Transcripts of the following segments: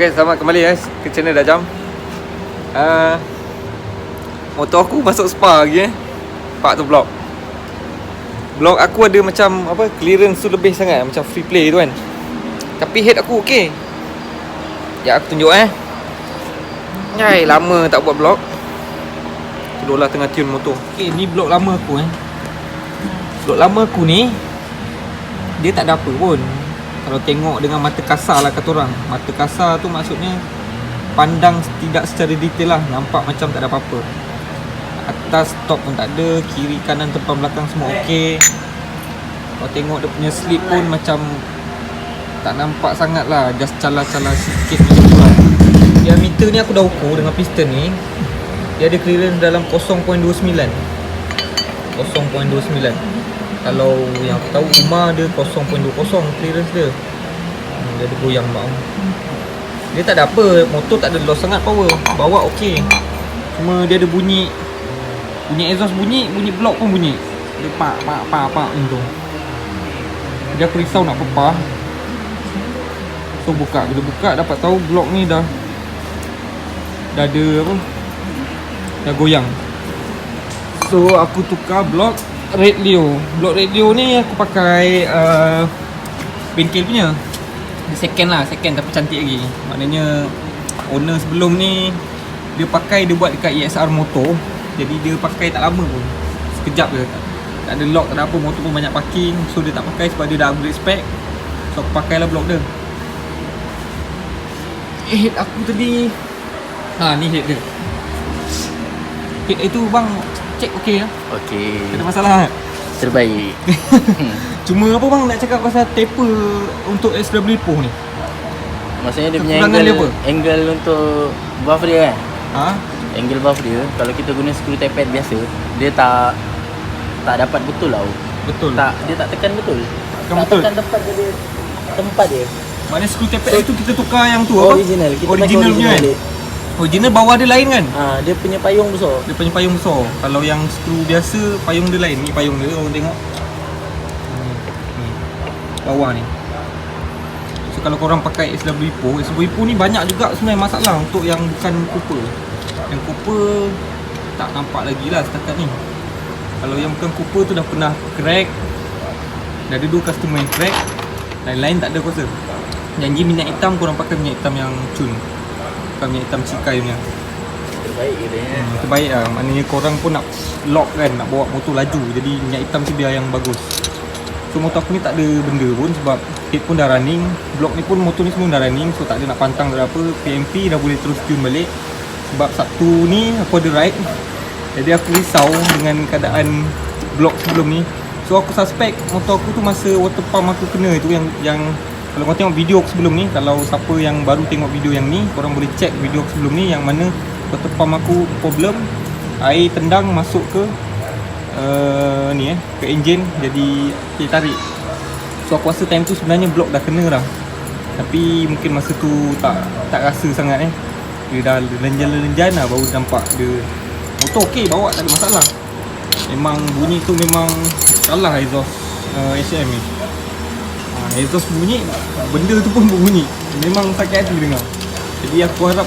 Okay, selamat kembali guys ke channel Dajam. Motor aku masuk spa lagi Pak tu blok aku ada macam apa, clearance tu lebih sangat, macam free play tu kan. Tapi head aku okey. Ya aku tunjuk Nyai lama tak buat blok. Kedulah tengah tune motor. Okey, ni blok lama aku Blok lama aku ni dia tak ada apa pun. Kalau tengok dengan mata kasar lah kata orang. Mata kasar tu maksudnya pandang tidak secara detail lah. Nampak macam tak ada apa-apa. Atas top pun tak ada, kiri kanan depan belakang semua okey. Kalau tengok dia punya slip pun macam tak nampak sangat lah, just cala-cala sikit macam tu lah. Diameter ni aku dah ukur dengan piston ni. Dia ada clearance dalam 0.29. Kalau yang aku tahu Umar dia 0.20 clearance dia. Dia ada goyang bang. Dia tak ada apa, motor tak ada loss sangat power. Bawa okey. Cuma dia ada bunyi exhaust bunyi blok pun bunyi. Dia pak macam. Jadi aku risau nak pepah. So bila buka dapat tahu blok ni dah ada apa? Dah goyang. So aku tukar blok radio. Blok radio ni aku pakai bengkel punya. Dia second tapi cantik lagi. Maknanya owner sebelum ni dia buat dekat EXR motor. Jadi dia pakai tak lama pun. Sekejap je. Tak ada lock, tak ada apa. Motor pun banyak parking. So dia tak pakai sebab dia dah upgrade spec. So aku pakailah blok dia. Head aku tadi ni head dia. Head itu bang cek okey lah. Okey. Tak ada masalah tak? Terbaik. Cuma apa bang nak cakap pasal taper untuk SW Poh ni? Maksudnya dia punya Kekurangan dia apa? angle untuk valve dia kan? Angle valve dia kalau kita guna screw tapered biasa, dia tak dapat betul lah. Betul. Dia tak tekan betul. Betul. Tekan tempat dia. Maknanya screw tapered itu kita tukar yang tu apa? Original. Kita original punya kan? Original bawah dia lain kan? Dia punya payung besar. Kalau yang skru biasa payung dia lain. Ni payung dia, orang tengok. Ni. Bawah ni. So kalau korang pakai SW Poh ni banyak juga sebenarnya masalah untuk yang bukan Cooper. Yang Cooper tak nampak lagi lah setakat ni. Kalau yang bukan Cooper tu dah pernah crack. Dah ada 2 customer yang crack. Lain-lain tak ada aku rasa. Janji minyak hitam korang pakai minyak hitam yang cun. Minyak hitam cikai punya. Terbaik dia. Terbaik lah. Maknanya korang pun nak lock kan, nak bawa motor laju. Jadi minyak hitam tu biar yang bagus. So motor aku ni tak ada benda pun sebab head pun dah running. Blok ni pun motor ni semua dah running. So tak ada nak pantang tak ada apa. PMP dah boleh terus tune balik. Sebab Sabtu ni aku ada ride. Jadi aku risau dengan keadaan blok sebelum ni. So aku suspect motor aku tu masa water pump aku kena tu yang kalau korang tengok video aku sebelum ni, kalau siapa yang baru tengok video yang ni, korang boleh check video aku sebelum ni yang mana water pump aku problem, air tendang masuk ke ke enjin, jadi dia tarik. So aku rasa time tu sebenarnya blok dah kena dah. Tapi mungkin masa tu tak rasa sangat Dia dah lenjan lah baru nampak dia motor okey, bawa tak ada masalah. Memang bunyi tu memang kalah exhaust HM ni. Exhaust bunyi, benda tu pun berbunyi. Memang sakit hati dengar. Jadi aku harap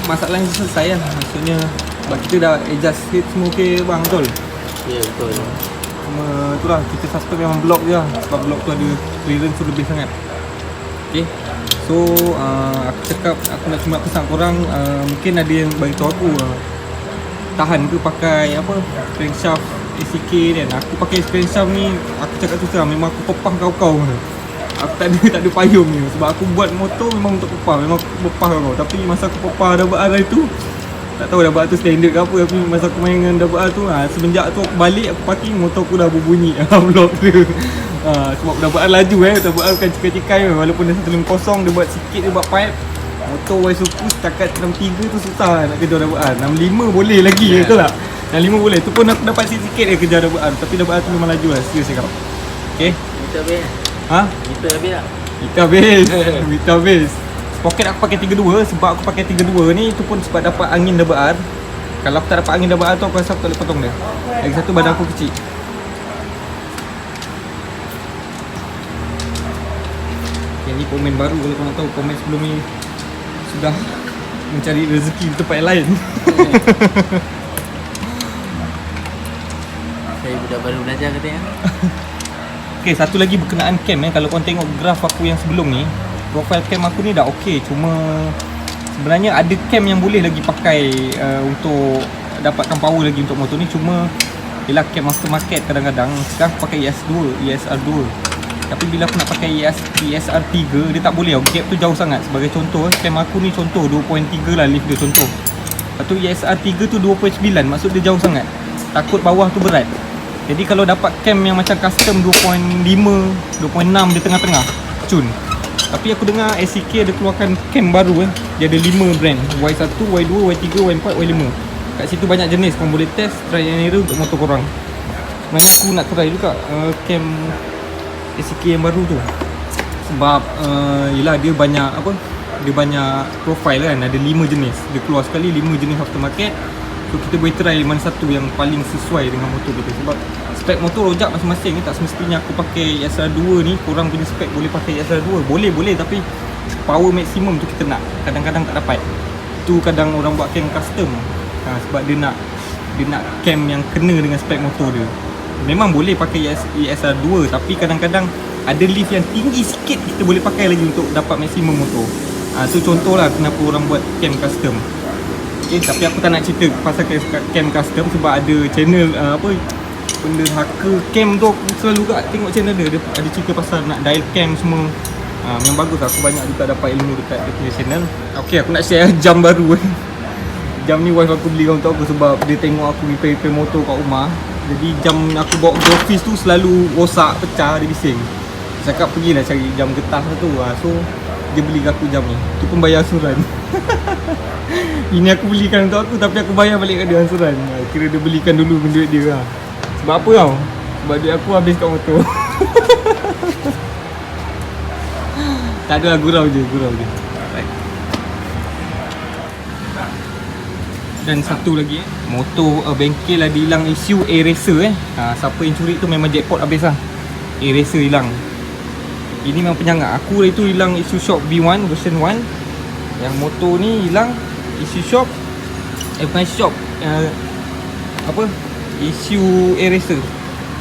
masalah ni selesai lah. Maksudnya sebab kita dah adjust head semua okey bang, betul? Ya betul. Cuma itulah kita suspect memang blok je lah. Sebab blok tu ada clearance tu lebih sangat. Okay. So aku cakap aku nak cuma pesan korang, mungkin ada yang bagi tahu aku tahan ke pakai apa crankshaft ACK kan. Aku pakai crankshaft ni aku cakap tu terang memang aku pepah kau. Aku tak ada payung ni. Sebab aku buat motor memang untuk pepah. Memang aku pepah kau. Tapi masa aku pepah double R tu, tak tahu double R tu standard ke apa. Tapi masa aku main dengan double R tu, semenjak tu aku balik, aku parking, motor aku dah berbunyi blok dia. Sebab double R laju double R bukan cikai-cikai. Walaupun dia 150, dia buat sikit, dia buat pipe. Motor Y-Suku setakat 63 tu susah nak kejar double R. 65 boleh lagi, betul tak? 65 boleh. Tu pun aku dapat sikit-sikit dia kejar double R. Tapi double R tu memang laju lah. Serius cakap. Okay. Meter habis. Meter habis tak? Meter habis. Pocket aku pakai 32. Sebab aku pakai 32 ni, tu pun sebab dapat angin double R. Kalau aku tak dapat angin double R tu, aku rasa aku tak boleh potong dia. Lagi satu badan aku kecil. Yang ni komen baru, kalau kau nak tahu komen sebelum ni sudah mencari rezeki di tempat yang lain. Saya budak baru belajar katanya. Okay, satu lagi berkenaan cam kalau korang tengok graf aku yang sebelum ni, profile cam aku ni dah okey, cuma sebenarnya ada cam yang boleh lagi pakai untuk dapatkan power lagi untuk motor ni. Cuma ialah cam aftermarket kadang-kadang sekarang aku pakai ESR2. Tapi bila aku nak pakai ESR3 dia tak boleh, gap tu jauh sangat. Sebagai contoh, cam aku ni contoh 2.3 lah lift dia contoh. Lepas tu ESR3 tu 2.9, maksud dia jauh sangat. Takut bawah tu berat. Jadi kalau dapat cam yang macam custom 2.5, 2.6 di tengah-tengah, cun. Tapi aku dengar SCK ada keluarkan cam baru dia ada 5 brand, Y1, Y2, Y3, Y4, Y5. Kat situ banyak jenis, korang boleh test, try and error untuk motor korang. Sebenarnya aku nak try juga cam SCK yang baru tu. Sebab yelah dia banyak apa, dia banyak profile kan, ada 5 jenis. Dia keluar sekali 5 jenis aftermarket. So kita boleh try mana satu yang paling sesuai dengan motor kita. Sebab spek motor rojak masing-masing, tak semestinya aku pakai ESR2 ni, korang punya spek boleh pakai ESR2. Boleh tapi power maksimum tu kita nak, kadang-kadang tak dapat. Tu kadang orang buat cam custom sebab dia nak cam yang kena dengan spek motor dia. Memang boleh pakai ESR2, tapi kadang-kadang ada lift yang tinggi sikit kita boleh pakai lagi untuk dapat maksimum motor. Tu contohlah kenapa orang buat cam custom. Okay, tapi aku tak nak cerita pasal cam custom sebab ada channel benda haka cam tu. Aku selalu kat tengok channel dia ada cerita pasal nak dial cam semua. Yang bagus aku banyak juga dapat ilmu dekat dia punya channel. Okay, aku nak share jam baru. Jam ni wife aku beli untuk aku sebab dia tengok aku repair motor kat rumah. Jadi jam aku bawa ke office tu selalu rosak, pecah, dia bising. Cakap pergilah cari jam getah tu. So dia beli aku jam ni. Tu pun bayar asuran. Ini aku belikan untuk aku tapi aku bayar balik kat dia asuran. Kira dia belikan dulu dengan duit dia lah. Sebab apa tau? Sebab duit aku habis kat motor. Tak adalah, gurau je. Right. Dan satu lagi motor bengkel ada hilang isu eraser siapa yang curi tu memang jackpot habis lah. Eraser hilang. Ini memang penyangga. Aku itu hilang isu shop V1 version 1. Yang motor ni hilang isu shop bukan shop isu eraser.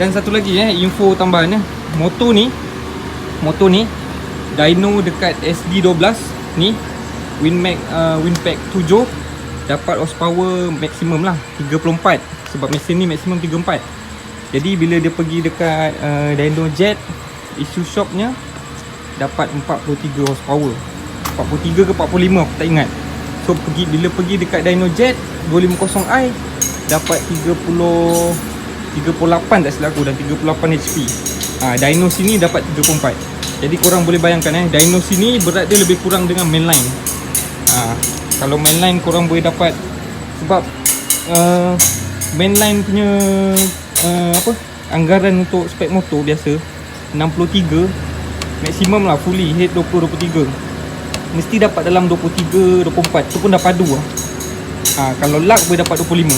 Dan satu lagi info tambahan motor ni dyno dekat SD12 ni Winpack 7 dapat horsepower maksimum lah 34, sebab mesin ni maksimum 34. Jadi bila dia pergi dekat dyno jet isu shopnya dapat 43 horsepower, 43 ke 45 aku tak ingat. So bila pergi dekat dyno jet 250i dapat 38 tak silap aku, dan 38 HP. Dyno sini dapat 34. Jadi korang boleh bayangkan dyno sini berat dia lebih kurang dengan mainline. Kalau mainline korang boleh dapat, sebab mainline punya anggaran untuk spek motor biasa 63 maksimum lah, fully head 20-23 mesti dapat dalam 23-24. tu pun dah padu lah. Kalau luck boleh dapat 25,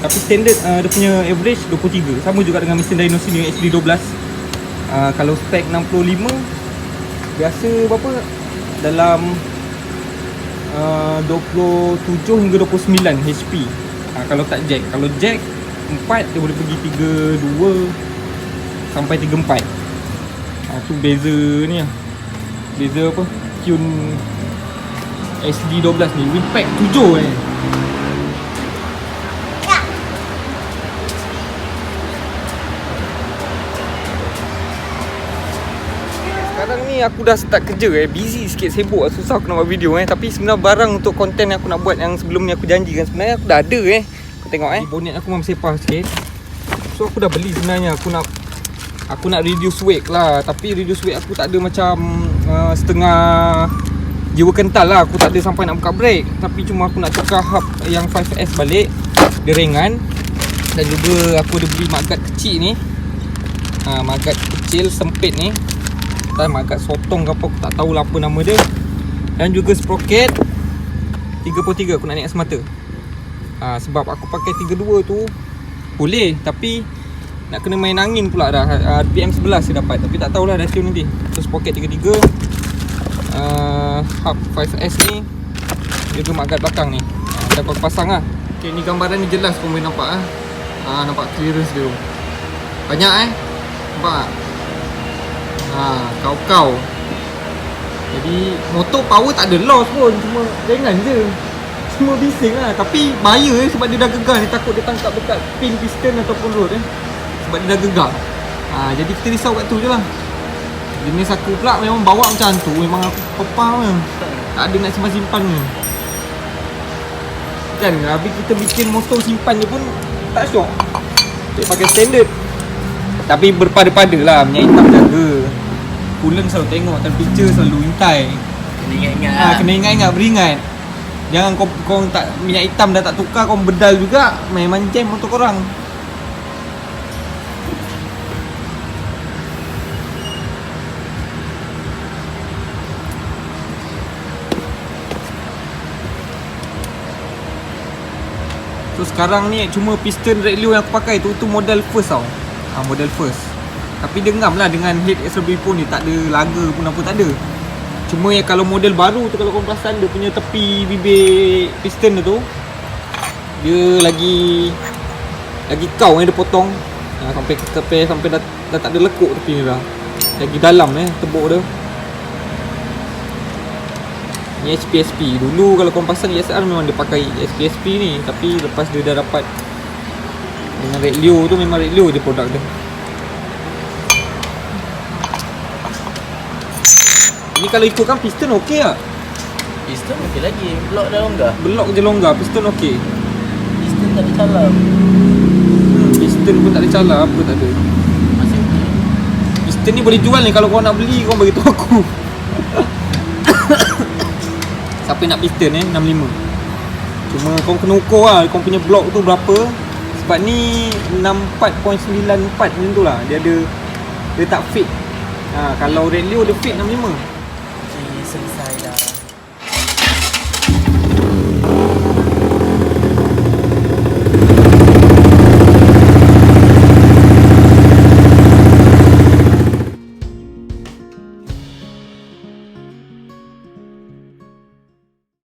tapi standard dia punya average 23. Sama juga dengan mesin dyno sini HD12. Kalau spek 65 biasa berapa, dalam 27 hingga 29 HP. Kalau tak jack, kalau jack 4 dia boleh pergi 32 sampai 34. Tu beza ni lah, beza apa Tune SD12 ni Winpack 7 Sekarang ni aku dah start kerja busy sikit, sibuk, susah aku nak buat video tapi sebenarnya barang untuk konten yang aku nak buat yang sebelum ni aku janjikan sebenarnya aku dah ada Kau tengok bonnet aku memang sepah sikit. So aku dah beli sebenarnya, aku nak reduce weight lah, tapi reduce weight aku tak ada macam setengah jiwa kental lah. Aku tak ada sampai nak buka brake, tapi cuma aku nak tukar hub yang 5S balik, dia ringan. Dan juga aku ada beli maggat kecil ni, maggat kecil sempit ni, maggat sotong ke apa, aku tak tahulah apa nama dia. Dan juga sprocket 33 aku nak naik semata. Sebab aku pakai 32 tu boleh, tapi nak kena main angin pula dah. RPM 11 saya dapat, tapi tak tahulah dah tune nanti. Terus pocket 33, hub 5S ni Dia gemak kat belakang ni. Dah kau pasang lah. Okay, ni gambaran ni jelas kau boleh nampak ah. Nampak clearance dia tu. Banyak nampak tak? Kau. Jadi motor power tak ada loss pun, cuma ringan je. Cuma bising lah. Tapi bahaya sebab dia dah gegar ni. Takut dia tangkap dekat pin piston ataupun rod sebab dia dah gegar. Jadi kita risau kat tu je lah. Jenis aku pula memang bawa macam tu. Memang aku pepah je. Tak ada nak simpan-simpan ni. Kan habis kita bikin motor simpan je pun tak syok. Dia pakai standard. Tapi berpada-pada lah. Minyak hitam jaga. Coolant selalu tengok. Temperature selalu intai. Kena ingat-ingat Kena ingat-ingat, beringat. Jangan kau tak minyak hitam dah tak tukar, kau bedal juga, memang jam motor korang. So sekarang ni cuma piston radio yang aku pakai tu model first tau. Model first. Tapi dengam lah dengan head SLB pun ni, tak ada laga pun apa tak ada. Cuma yang kalau model baru tu, kalau kau perasan dia punya tepi bibir piston tu dia lagi kau dia potong. Sampai dah tak ada lekuk tepi ni dah. Lagi dalam tebuk dia. Ni HPSP. Dulu kalau kau pasang ESR memang dia pakai HPSP ni, tapi lepas dia dah dapat dengan Red Leo tu, memang Red Leo je produk dia. Ni kalau ikutkan piston okey tak? Piston okey lagi. Blok dah longgar. Blok je longgar, piston okey. Piston tak ada calam. Piston pun tak ada calar, apa tak ada. Masih okey. Piston ni boleh jual ni, kalau kau nak beli kau beritahu aku. Siapa nak piston 65. Cuma kau kena ukur lah kau punya blok tu berapa. Sebab ni 64.94 macam tu lah. Dia tak fit. Kalau Red Leo dia fit 65. Okey, selesai dah.